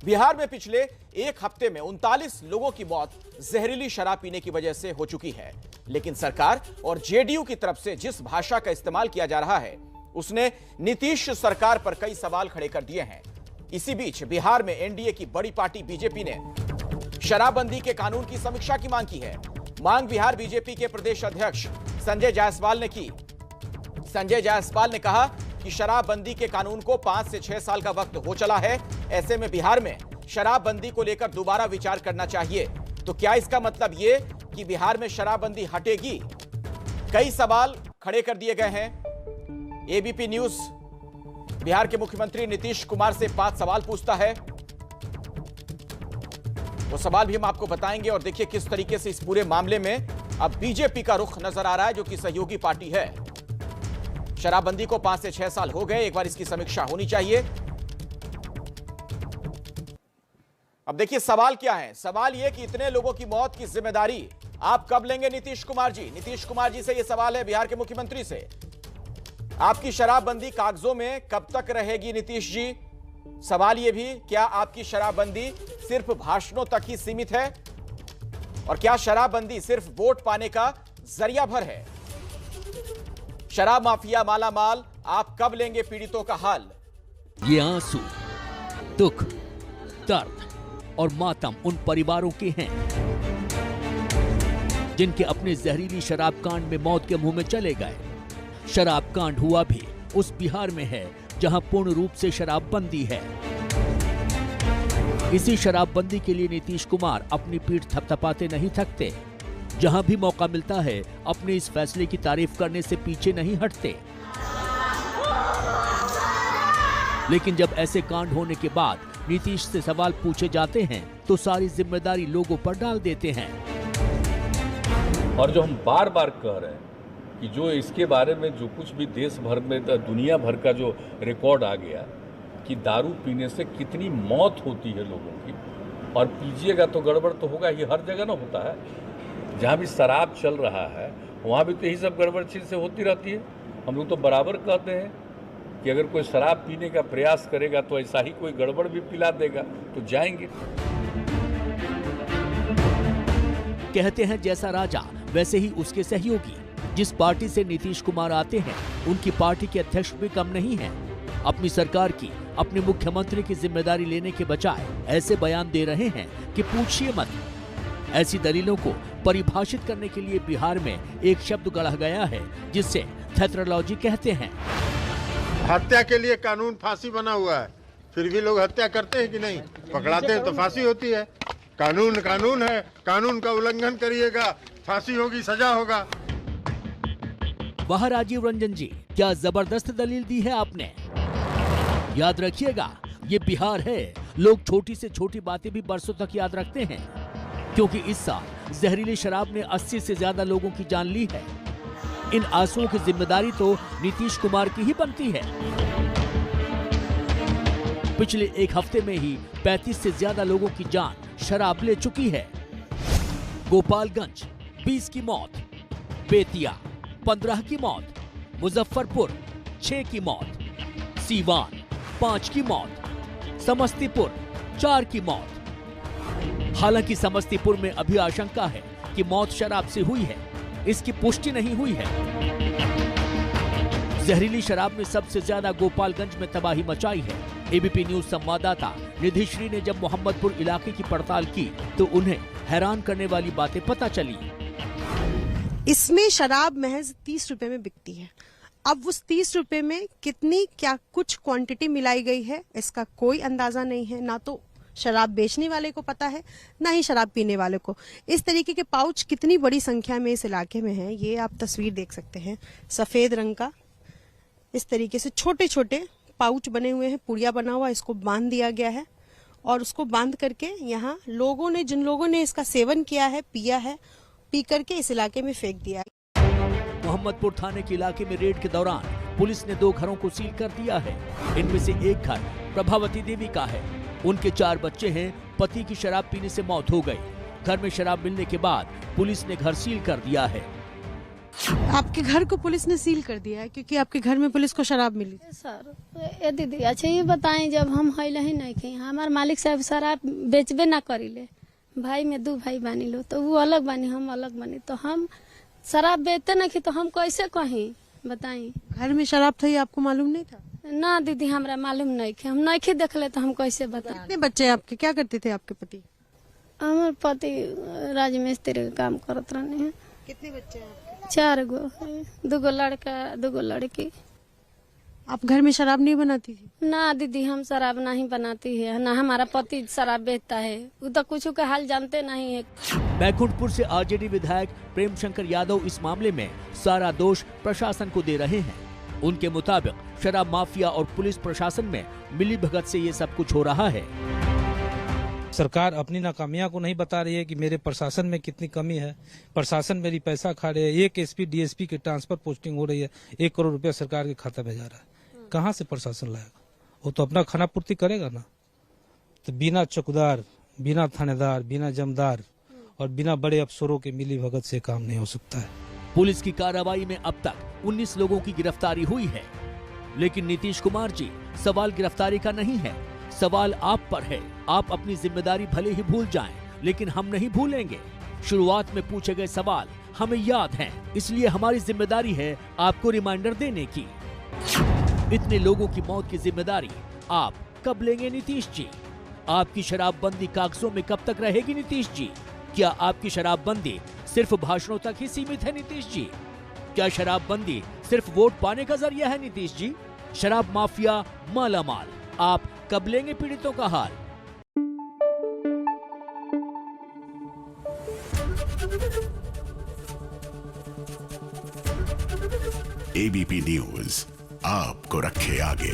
बिहार में पिछले एक हफ्ते में 39 लोगों की मौत जहरीली शराब पीने की वजह से हो चुकी है। लेकिन सरकार और जेडीयू की तरफ से जिस भाषा का इस्तेमाल किया जा रहा है, उसने नीतीश सरकार पर कई सवाल खड़े कर दिए हैं। इसी बीच बिहार में एनडीए की बड़ी पार्टी बीजेपी ने शराबबंदी के कानून की समीक्षा की मांग की है। मांग बिहार बीजेपी के प्रदेश अध्यक्ष संजय जायसवाल ने की। संजय जायसवाल ने कहा कि शराबबंदी के कानून को 5 से 6 साल का वक्त हो चला है। ऐसे में बिहार में शराबबंदी को लेकर दोबारा विचार करना चाहिए। तो क्या इसका मतलब ये कि बिहार में शराबबंदी हटेगी? कई सवाल खड़े कर दिए गए हैं। एबीपी न्यूज बिहार के मुख्यमंत्री नीतीश कुमार से 5 सवाल पूछता है। वो सवाल भी हम आपको बताएंगे और देखिए किस तरीके से इस पूरे मामले में अब बीजेपी का रुख नजर आ रहा है, जो कि सहयोगी पार्टी है। शराबबंदी को 5 से 6 साल हो गए, एक बार इसकी समीक्षा होनी चाहिए। अब देखिए सवाल क्या है। सवाल यह कि इतने लोगों की मौत की जिम्मेदारी आप कब लेंगे नीतीश कुमार जी? नीतीश कुमार जी से यह सवाल है, बिहार के मुख्यमंत्री से। आपकी शराबबंदी कागजों में कब तक रहेगी नीतीश जी? सवाल यह भी, क्या आपकी शराबबंदी सिर्फ भाषणों तक ही सीमित है? और क्या शराबबंदी सिर्फ वोट पाने का जरिया भर है? शराब माफिया मालामाल, आप कब लेंगे पीड़ितों का हाल? ये आंसू, दुख, दर्द और मातम उन परिवारों के हैं जिनके अपने जहरीली शराब कांड में मौत के मुंह में चले गए। शराब कांड हुआ भी उस बिहार में है जहां पूर्ण रूप से शराबबंदी है। इसी शराबबंदी के लिए नीतीश कुमार अपनी पीठ थपथपाते नहीं थकते। जहां भी मौका मिलता है अपने इस फैसले की तारीफ करने से पीछे नहीं हटते। लेकिन जब ऐसे कांड होने के बाद नीतीश से सवाल पूछे जाते हैं तो सारी जिम्मेदारी लोगों पर डाल देते हैं। और जो हम बार बार कह रहे हैं कि जो इसके बारे में जो कुछ भी देश भर में दुनिया भर का जो रिकॉर्ड आ गया कि दारू पीने से कितनी मौत होती है लोगों की, और पीजिएगा तो गड़बड़ तो होगा ही, हर जगह ना होता है। जहाँ भी शराब चल रहा है वहाँ भी तो यही सब गड़बड़ चीज़ से होती रहती है। हम लोग तो बराबर कहते हैं कि अगर कोई शराब पीने का प्रयास करेगा तो ऐसा ही कोई गड़बड़ भी पिला देगा तो जाएंगे। कहते हैं जैसा राजा वैसे ही उसके सहयोगी। जिस पार्टी से नीतीश कुमार आते हैं उनकी पार्टी के अध्यक्ष भी कम नहीं हैं। अपनी सरकार की, अपने मुख्यमंत्री की जिम्मेदारी लेने के बजाय ऐसे बयान दे रहे हैं कि पूछिए मत। ऐसी दलीलों को परिभाषित करने के लिए बिहार में एक शब्द गढ़ा गया है जिसे थेट्रोलॉजी कहते हैं। हत्या के लिए कानून फांसी बना हुआ है, फिर भी लोग हत्या करते हैं कि नहीं? पकड़ाते हैं तो फांसी होती है। कानून कानून है, कानून का उल्लंघन करिएगा फांसी होगी, सजा होगा। वाह राजीव रंजन जी, क्या जबरदस्त दलील दी है आपने। याद रखिएगा, ये बिहार है। लोग छोटी से छोटी बातें भी बरसों तक याद रखते हैं, क्योंकि इस साल जहरीली शराब ने 80 से ज्यादा लोगों की जान ली है। इन आंसुओं की जिम्मेदारी तो नीतीश कुमार की ही बनती है। पिछले एक हफ्ते में ही 35 से ज्यादा लोगों की जान शराब ले चुकी है। गोपालगंज 20 की मौत, बेतिया 15 की मौत, मुजफ्फरपुर 6 की मौत, सीवान 5 की मौत, समस्तीपुर 4 की मौत। हालांकि समस्तीपुर में अभी आशंका है कि मौत शराब से हुई है, इसकी पुष्टि नहीं हुई है। जहरीली शराब में सबसे ज्यादा गोपालगंज में तबाही मचाई है। एबीपी न्यूज संवाददाता निधिश्री ने जब मोहम्मदपुर इलाके की पड़ताल की तो उन्हें हैरान करने वाली बातें पता चली। इसमें शराब महज 30 रुपए में बिकती है। अब उस 30 रुपए में कितनी क्या कुछ क्वांटिटी मिलाई गई है इसका कोई अंदाजा नहीं है। ना तो शराब बेचने वाले को पता है, ना ही शराब पीने वाले को। इस तरीके के पाउच कितनी बड़ी संख्या में इस इलाके में है, ये आप तस्वीर देख सकते हैं। सफेद रंग का इस तरीके से छोटे छोटे पाउच बने हुए हैं, पुड़िया बना हुआ, इसको बांध दिया गया है। और उसको बांध करके यहाँ लोगों ने, जिन लोगों ने इसका सेवन किया है, पिया है, पी करके इस इलाके में फेंक दिया है। मोहम्मदपुर थाने के इलाके में रेड के दौरान पुलिस ने 2 घरों को सील कर दिया है। इनमें से एक घर प्रभावती देवी का है। उनके 4 बच्चे हैं। पति की शराब पीने से मौत हो गई। घर में शराब मिलने के बाद पुलिस ने घर सील कर दिया है। आपके घर को पुलिस ने सील कर दिया है क्योंकि आपके घर में पुलिस को शराब मिली। सर ए दीदी अच्छा ये बताएं, जब हम हैले ही नहीं खे, हमार मालिक साहब शराब बेचबे ना करीले, भाई में 2 भाई बानी लो, तो वो अलग बानी हम अलग बानी, तो हम शराब बेचते नहीं खे, तो हम कैसे कहीं बताई। घर में शराब था ये आपको मालूम नहीं था? ना दीदी हमरा मालूम नहीं खे, हम नहीं खे देखले, तो हम कैसे बताएं। कितने बच्चे हैं आपके, क्या करते थे आपके पति? हमारे पति राजमिस्त्री का काम करत रहने हैं। कितने बच्चे हैं आपके? 4 गो, 2 गो लड़का 2 गो लड़की। आप घर में शराब नहीं बनाती थी? ना दीदी हम शराब नहीं बनाती है, ना हमारा पति शराब बेचता है, वो तो कुछ का हाल जानते नहीं है। बैकुंठपुर से आरजेडी विधायक प्रेम शंकर यादव इस मामले में सारा दोष प्रशासन को दे रहे हैं। उनके मुताबिक शराब माफिया और पुलिस प्रशासन में मिलीभगत से ये सब कुछ हो रहा है। सरकार अपनी नाकामियां को नहीं बता रही है कि मेरे प्रशासन में कितनी कमी है। प्रशासन मेरी पैसा खा रहे हैं, एक एसपी डीएसपी की ट्रांसफर पोस्टिंग हो रही है, 1 करोड़ रुपया सरकार के खाता भेजा रहा है। कहाँ से प्रशासन लाएगा? वो तो अपना खाना पूर्ति करेगा ना। तो बिना चौकीदार, बिना थानेदार, बिना जमदार और बिना बड़े अफसरों के मिलीभगत से काम नहीं हो सकता है। पुलिस की कार्रवाई में अब तक 19 लोगों की गिरफ्तारी हुई है, लेकिन नीतीश कुमार जी, सवाल गिरफ्तारी का नहीं है, सवाल आप पर है। आप अपनी जिम्मेदारी भले ही भूल जाएं, लेकिन हम नहीं भूलेंगे। शुरुआत में पूछे गए सवाल हमें याद हैं, इसलिए हमारी जिम्मेदारी है आपको रिमाइंडर देने की। इतने लोगों की मौत की जिम्मेदारी आप कब लेंगे नीतीश जी? आपकी शराबबंदी कागजों में कब तक रहेगी नीतीश जी? क्या आपकी शराबबंदी सिर्फ भाषणों तक ही सीमित है नीतीश जी? क्या शराबबंदी सिर्फ वोट पाने का जरिया है नीतीश जी? शराब माफिया मालामाल, आप कब लेंगे पीड़ितों का हाल? एबीपी न्यूज आपको रखे आगे।